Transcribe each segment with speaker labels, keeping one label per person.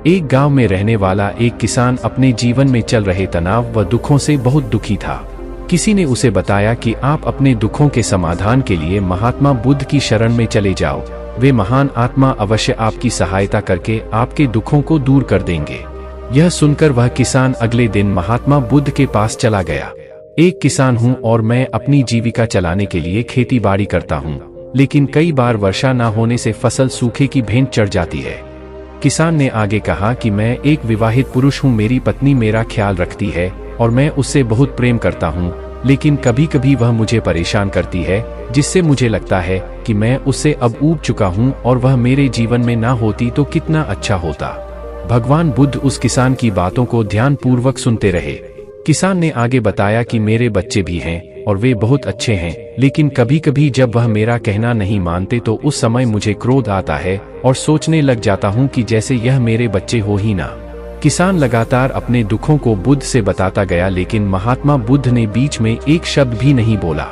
Speaker 1: एक गांव में रहने वाला एक किसान अपने जीवन में चल रहे तनाव व दुखों से बहुत दुखी था। किसी ने उसे बताया कि आप अपने दुखों के समाधान के लिए महात्मा बुद्ध की शरण में चले जाओ। वे महान आत्मा अवश्य आपकी सहायता करके आपके दुखों को दूर कर देंगे। यह सुनकर वह किसान अगले दिन महात्मा बुद्ध के पास चला गया। एक किसान हूँ और मैं अपनी जीविका चलाने के लिए खेती बाड़ी करता हूँ, लेकिन कई बार वर्षा न होने से फसल सूखे की भेंट चढ़ जाती है। किसान ने आगे कहा कि मैं एक विवाहित पुरुष हूँ, मेरी पत्नी मेरा ख्याल रखती है और मैं उससे बहुत प्रेम करता हूँ, लेकिन कभी कभी वह मुझे परेशान करती है, जिससे मुझे लगता है कि मैं उससे अब ऊब चुका हूँ और वह मेरे जीवन में ना होती तो कितना अच्छा होता। भगवान बुद्ध उस किसान की बातों को ध्यानपूर्वक सुनते रहे। किसान ने आगे बताया कि मेरे बच्चे भी हैं और वे बहुत अच्छे हैं, लेकिन कभी कभी जब वह मेरा कहना नहीं मानते तो उस समय मुझे क्रोध आता है और सोचने लग जाता हूँ कि जैसे यह मेरे बच्चे हो ही ना। किसान लगातार अपने दुखों को बुद्ध से बताता गया, लेकिन महात्मा बुद्ध ने बीच में एक शब्द भी नहीं बोला।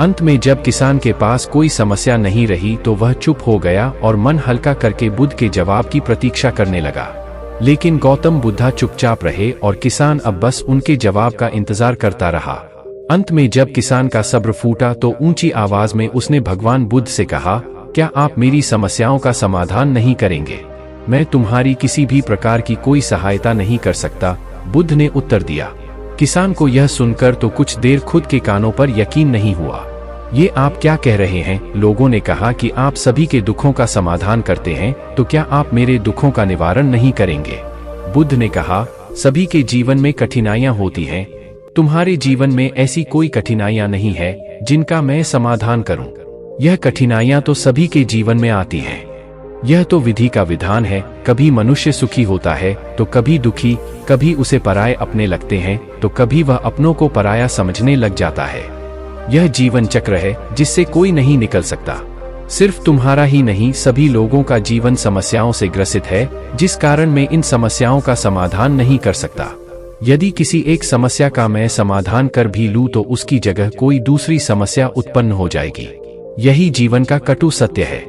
Speaker 1: अंत में जब किसान के पास कोई समस्या नहीं रही तो वह चुप हो गया और मन हल्का करके बुद्ध के जवाब की प्रतीक्षा करने लगा। लेकिन गौतम बुद्धा चुपचाप रहे और किसान अब बस उनके जवाब का इंतजार करता रहा। अंत में जब किसान का सब्र फूटा तो ऊंची आवाज में उसने भगवान बुद्ध से कहा, क्या आप मेरी समस्याओं का समाधान नहीं करेंगे? मैं तुम्हारी किसी भी प्रकार की कोई सहायता नहीं कर सकता, बुद्ध ने उत्तर दिया। किसान को यह सुनकर तो कुछ देर खुद के कानों पर यकीन नहीं हुआ। ये आप क्या कह रहे हैं? लोगों ने कहा कि आप सभी के दुखों का समाधान करते हैं, तो क्या आप मेरे दुखों का निवारण नहीं करेंगे? बुद्ध ने कहा, सभी के जीवन में कठिनाइयां होती हैं। तुम्हारे जीवन में ऐसी कोई कठिनाइयां नहीं है जिनका मैं समाधान करूं। यह कठिनाइयां तो सभी के जीवन में आती हैं। यह तो विधि का विधान है। कभी मनुष्य सुखी होता है तो कभी दुखी, कभी उसे पराये अपने लगते हैं तो कभी वह अपनों को पराया समझने लग जाता है। यह जीवन चक्र है जिससे कोई नहीं निकल सकता। सिर्फ तुम्हारा ही नहीं, सभी लोगों का जीवन समस्याओं से ग्रसित है, जिस कारण मैं इन समस्याओं का समाधान नहीं कर सकता। यदि किसी एक समस्या का मैं समाधान कर भी लूं तो उसकी जगह कोई दूसरी समस्या उत्पन्न हो जाएगी। यही जीवन का कटु सत्य है।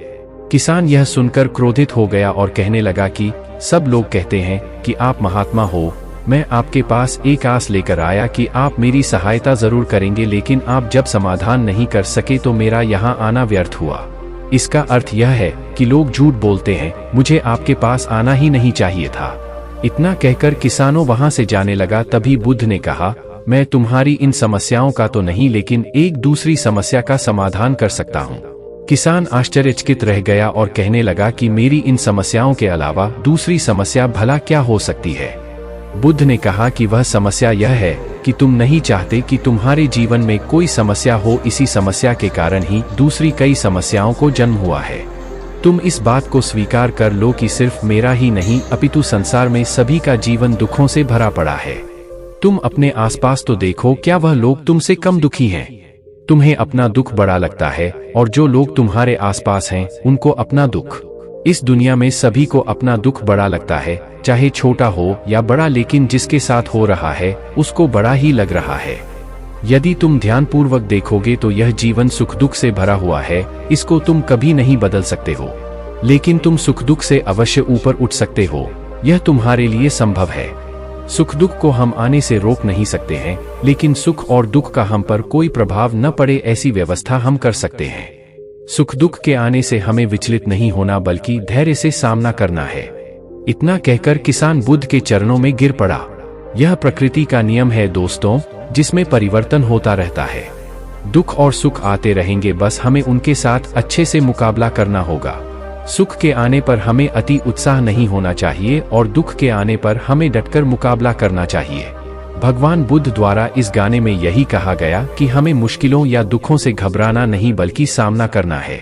Speaker 1: किसान यह सुनकर क्रोधित हो गया और कहने लगा कि सब लोग कहते हैं कि आप महात्मा हो। मैं आपके पास एक आस लेकर आया कि आप मेरी सहायता जरूर करेंगे, लेकिन आप जब समाधान नहीं कर सके तो मेरा यहाँ आना व्यर्थ हुआ। इसका अर्थ यह है कि लोग झूठ बोलते हैं, मुझे आपके पास आना ही नहीं चाहिए था। इतना कहकर किसानों वहां से जाने लगा। तभी बुद्ध ने कहा, मैं तुम्हारी इन समस्याओं का तो नहीं, लेकिन एक दूसरी समस्या का समाधान कर सकता हूँ। किसान आश्चर्यचकित रह गया और कहने लगा कि मेरी इन समस्याओं के अलावा दूसरी समस्या भला क्या हो सकती है? बुद्ध ने कहा कि वह समस्या यह है कि तुम नहीं चाहते कि तुम्हारे जीवन में कोई समस्या हो। इसी समस्या के कारण ही दूसरी कई समस्याओं को जन्म हुआ है। तुम इस बात को स्वीकार कर लो कि सिर्फ मेरा ही नहीं अपितु संसार में सभी का जीवन दुखों से भरा पड़ा है। तुम अपने आसपास तो देखो, क्या वह लोग तुमसे कम दुखी हैं? तुम्हें अपना दुख बड़ा लगता है और जो लोग तुम्हारे आसपास हैं उनको अपना दुख। इस दुनिया में सभी को अपना दुख बड़ा लगता है, चाहे छोटा हो या बड़ा, लेकिन जिसके साथ हो रहा है उसको बड़ा ही लग रहा है। यदि तुम ध्यानपूर्वक देखोगे तो यह जीवन सुख दुख से भरा हुआ है। इसको तुम कभी नहीं बदल सकते हो, लेकिन तुम सुख दुख से अवश्य ऊपर उठ सकते हो। यह तुम्हारे लिए संभव है। सुख दुख को हम आने से रोक नहीं सकते हैं, लेकिन सुख और दुख का हम पर कोई प्रभाव न पड़े ऐसी व्यवस्था हम कर सकते हैं। सुख दुख के आने से हमें विचलित नहीं होना, बल्कि धैर्य से सामना करना है। इतना कहकर किसान बुद्ध के चरणों में गिर पड़ा। यह प्रकृति का नियम है दोस्तों, जिसमें परिवर्तन होता रहता है। दुख और सुख आते रहेंगे, बस हमें उनके साथ अच्छे से मुकाबला करना होगा। सुख के आने पर हमें अति उत्साह नहीं होना चाहिए और दुख के आने पर हमें डटकर मुकाबला करना चाहिए। भगवान बुद्ध द्वारा इस गाने में यही कहा गया कि हमें मुश्किलों या दुखों से घबराना नहीं बल्कि सामना करना है।